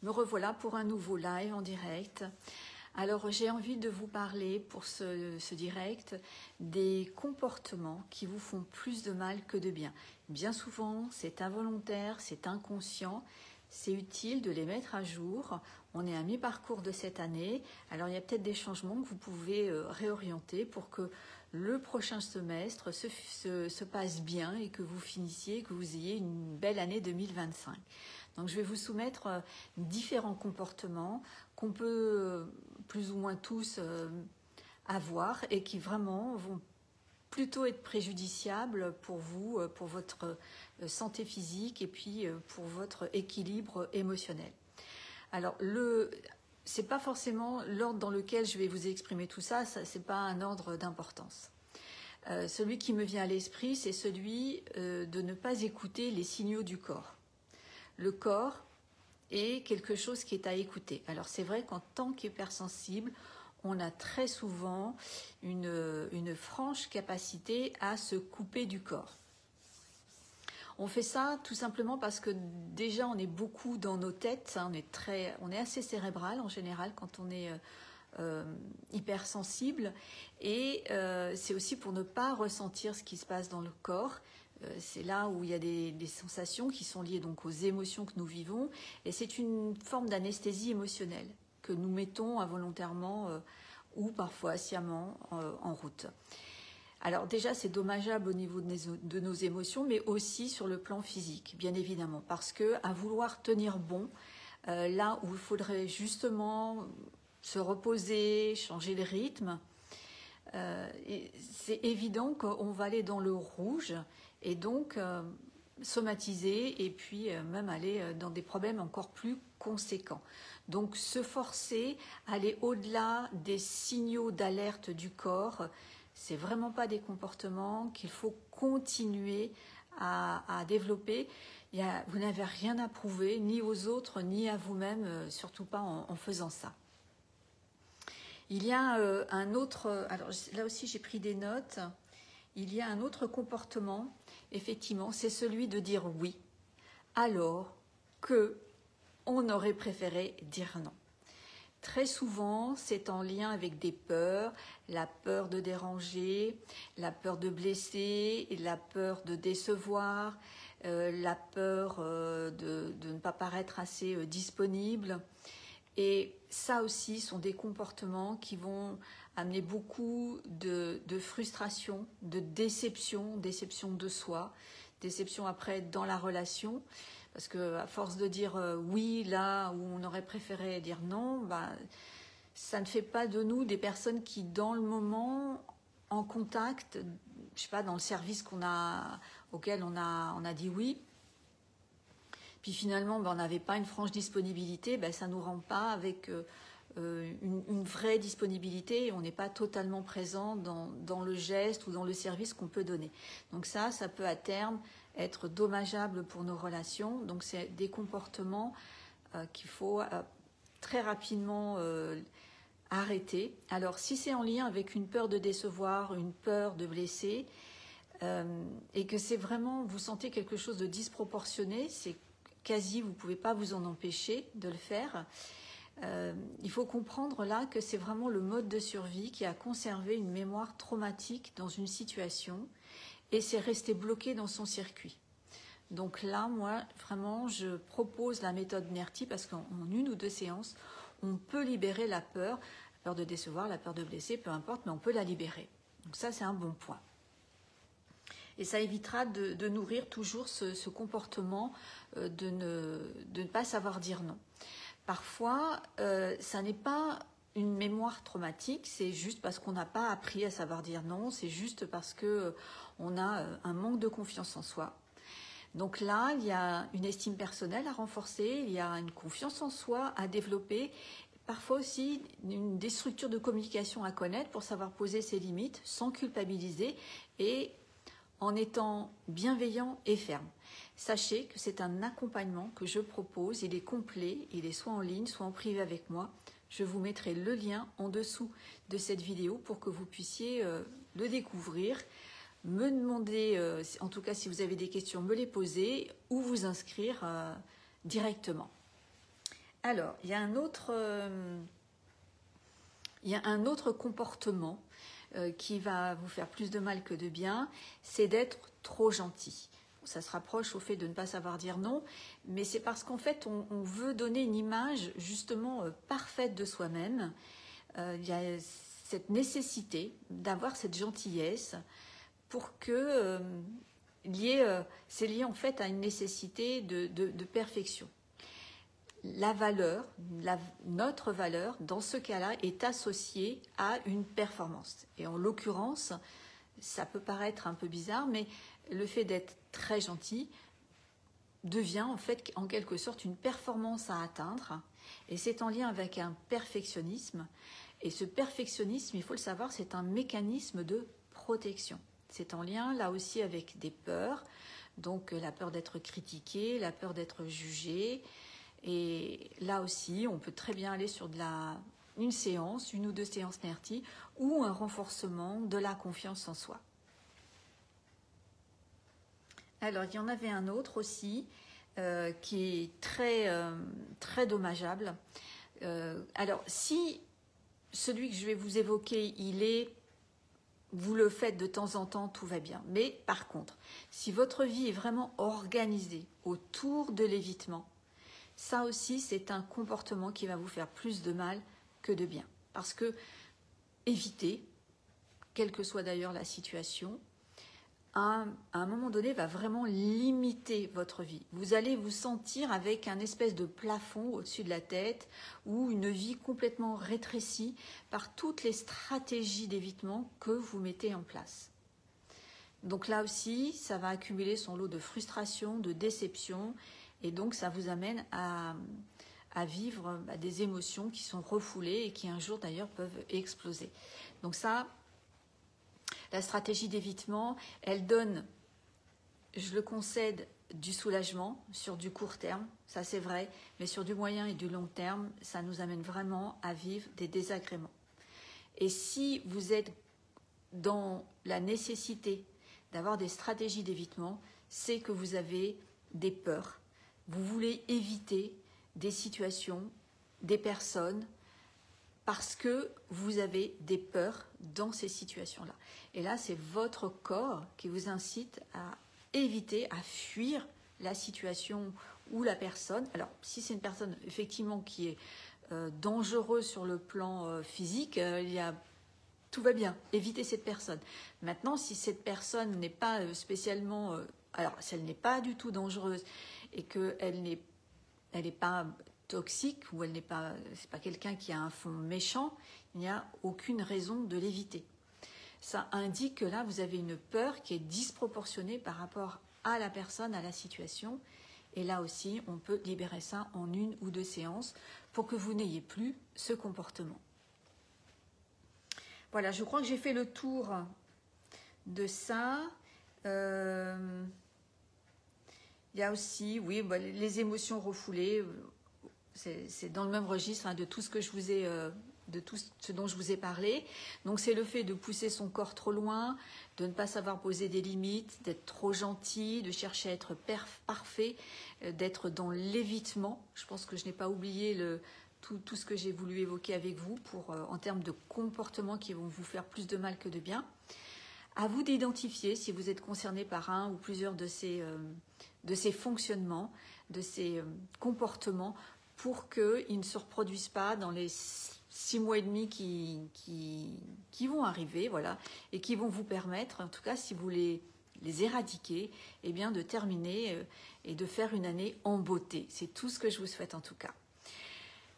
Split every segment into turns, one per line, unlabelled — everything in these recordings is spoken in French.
Me revoilà pour un nouveau live en direct. Alors j'ai envie de vous parler pour ce direct des comportements qui vous font plus de mal que de bien. Bien souvent c'est involontaire, c'est inconscient, c'est utile de les mettre à jour. On est à mi-parcours de cette année, alors il y a peut-être des changements que vous pouvez réorienter pour que le prochain semestre se passe bien et que vous finissiez, que vous ayez une belle année 2025. Donc je vais vous soumettre différents comportements qu'on peut plus ou moins tous avoir et qui vraiment vont plutôt être préjudiciables pour vous, pour votre santé physique et puis pour votre équilibre émotionnel. Alors c'est pas forcément l'ordre dans lequel je vais vous exprimer tout ça, c'est pas un ordre d'importance. Celui qui me vient à l'esprit, c'est celui de ne pas écouter les signaux du corps. Le corps est quelque chose qui est à écouter. Alors c'est vrai qu'en tant qu'hypersensible, on a très souvent une franche capacité à se couper du corps. On fait ça tout simplement parce que déjà on est beaucoup dans nos têtes, hein, on est assez cérébral en général quand on est hypersensible et c'est aussi pour ne pas ressentir ce qui se passe dans le corps. C'est là où il y a des sensations qui sont liées donc aux émotions que nous vivons et c'est une forme d'anesthésie émotionnelle que nous mettons involontairement ou parfois sciemment en route. Alors déjà c'est dommageable au niveau de nos émotions mais aussi sur le plan physique bien évidemment parce que à vouloir tenir bon là où il faudrait justement se reposer, changer le rythme, c'est évident qu'on va aller dans le rouge et donc somatiser et puis même aller dans des problèmes encore plus conséquents. Donc se forcer à aller au-delà des signaux d'alerte du corps, c'est vraiment pas des comportements qu'il faut continuer à développer. Vous n'avez rien à prouver, ni aux autres, ni à vous-même, surtout pas en faisant ça. Il y a un autre, alors là aussi j'ai pris des notes, il y a un autre comportement, effectivement, c'est celui de dire oui, alors que on aurait préféré dire non. Très souvent, c'est en lien avec des peurs, la peur de déranger, la peur de blesser, la peur de décevoir, la peur de ne pas paraître assez disponible. Et ça aussi sont des comportements qui vont amener beaucoup de frustration, de déception de soi, déception après dans la relation. Parce qu'à force de dire oui là où on aurait préféré dire non, ça ne fait pas de nous des personnes qui dans le moment, en contact, je sais pas, dans le service auquel on a dit oui, puis finalement on n'avait pas une franche disponibilité, ça ne nous rend pas avec une vraie disponibilité et on n'est pas totalement présent dans le geste ou dans le service qu'on peut donner. Donc ça peut à terme être dommageable pour nos relations. Donc c'est des comportements qu'il faut très rapidement arrêter. Alors si c'est en lien avec une peur de décevoir, une peur de blesser, et que c'est vraiment, vous sentez quelque chose de disproportionné, c'est quasi, vous ne pouvez pas vous en empêcher de le faire. Il faut comprendre là que c'est vraiment le mode de survie qui a conservé une mémoire traumatique dans une situation et c'est resté bloqué dans son circuit. Donc là, moi, vraiment, je propose la méthode NERTI parce qu'en une ou deux séances, on peut libérer la peur de décevoir, la peur de blesser, peu importe, mais on peut la libérer. Donc ça, c'est un bon point. Et ça évitera de nourrir toujours ce comportement de ne pas savoir dire non. Parfois, ça n'est pas une mémoire traumatique, c'est juste parce qu'on n'a pas appris à savoir dire non, c'est juste parce qu'on a un manque de confiance en soi. Donc là, il y a une estime personnelle à renforcer, il y a une confiance en soi à développer, parfois aussi des structures de communication à connaître pour savoir poser ses limites sans culpabiliser et en étant bienveillant et ferme. Sachez que c'est un accompagnement que je propose, il est complet, il est soit en ligne, soit en privé avec moi. Je vous mettrai le lien en dessous de cette vidéo pour que vous puissiez le découvrir, me demander, en tout cas si vous avez des questions, me les poser ou vous inscrire directement. Alors, il y a un autre comportement qui va vous faire plus de mal que de bien, c'est d'être trop gentil. Ça se rapproche au fait de ne pas savoir dire non, mais c'est parce qu'en fait, on veut donner une image justement parfaite de soi-même. Il y a cette nécessité d'avoir cette gentillesse pour que c'est lié en fait à une nécessité de perfection. La valeur, notre valeur, dans ce cas-là, est associée à une performance. Et en l'occurrence, ça peut paraître un peu bizarre, mais le fait d'être très gentil devient en fait en quelque sorte une performance à atteindre. Et c'est en lien avec un perfectionnisme. Et ce perfectionnisme, il faut le savoir, c'est un mécanisme de protection. C'est en lien là aussi avec des peurs, donc la peur d'être critiqué, la peur d'être jugé. Et là aussi, on peut très bien aller sur une séance, une ou deux séances NERTI, ou un renforcement de la confiance en soi. Alors, il y en avait un autre aussi, qui est très dommageable. Alors, si celui que je vais vous évoquer, vous le faites de temps en temps, tout va bien. Mais par contre, si votre vie est vraiment organisée autour de l'évitement, ça aussi, c'est un comportement qui va vous faire plus de mal que de bien. Parce que éviter, quelle que soit d'ailleurs la situation, à un moment donné, va vraiment limiter votre vie. Vous allez vous sentir avec un espèce de plafond au-dessus de la tête ou une vie complètement rétrécie par toutes les stratégies d'évitement que vous mettez en place. Donc là aussi, ça va accumuler son lot de frustration, de déception, et donc ça vous amène à vivre des émotions qui sont refoulées et qui un jour d'ailleurs peuvent exploser. Donc ça, la stratégie d'évitement, elle donne, je le concède, du soulagement sur du court terme, ça c'est vrai, mais sur du moyen et du long terme, ça nous amène vraiment à vivre des désagréments. Et si vous êtes dans la nécessité d'avoir des stratégies d'évitement, c'est que vous avez des peurs. Vous voulez éviter des situations, des personnes, parce que vous avez des peurs dans ces situations-là. Et là, c'est votre corps qui vous incite à éviter, à fuir la situation ou la personne. Alors, si c'est une personne effectivement qui est dangereuse sur le plan physique, tout va bien, évitez cette personne. Maintenant, si cette personne n'est pas spécialement... alors, si elle n'est pas du tout dangereuse et qu'elle n'est pas toxique ou c'est pas quelqu'un qui a un fond méchant, il n'y a aucune raison de l'éviter. Ça indique que là, vous avez une peur qui est disproportionnée par rapport à la personne, à la situation. Et là aussi, on peut libérer ça en une ou deux séances pour que vous n'ayez plus ce comportement. Voilà, je crois que j'ai fait le tour de ça. Il y a aussi, oui, les émotions refoulées. C'est dans le même registre de tout ce que je vous ai, de tout ce dont je vous ai parlé. Donc c'est le fait de pousser son corps trop loin, de ne pas savoir poser des limites, d'être trop gentil, de chercher à être parfait, d'être dans l'évitement. Je pense que je n'ai pas oublié tout ce que j'ai voulu évoquer avec vous en termes de comportements qui vont vous faire plus de mal que de bien. À vous d'identifier si vous êtes concerné par un ou plusieurs de ces fonctionnements, de ces comportements, pour qu'ils ne se reproduisent pas dans les 6 mois et demi qui vont arriver, voilà, et qui vont vous permettre, en tout cas si vous les éradiquez, eh bien de terminer et de faire une année en beauté. C'est tout ce que je vous souhaite en tout cas.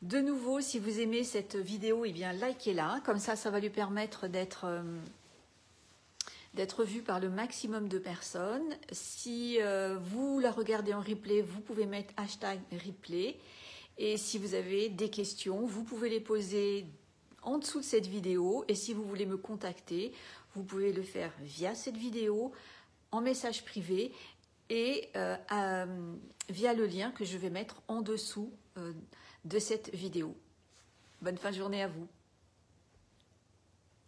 De nouveau, si vous aimez cette vidéo, eh bien likez-la, comme ça va lui permettre d'être vue par le maximum de personnes. Si vous la regardez en replay, vous pouvez mettre #replay. Et si vous avez des questions, vous pouvez les poser en dessous de cette vidéo. Et si vous voulez me contacter, vous pouvez le faire via cette vidéo, en message privé et via le lien que je vais mettre en dessous de cette vidéo. Bonne fin de journée à vous.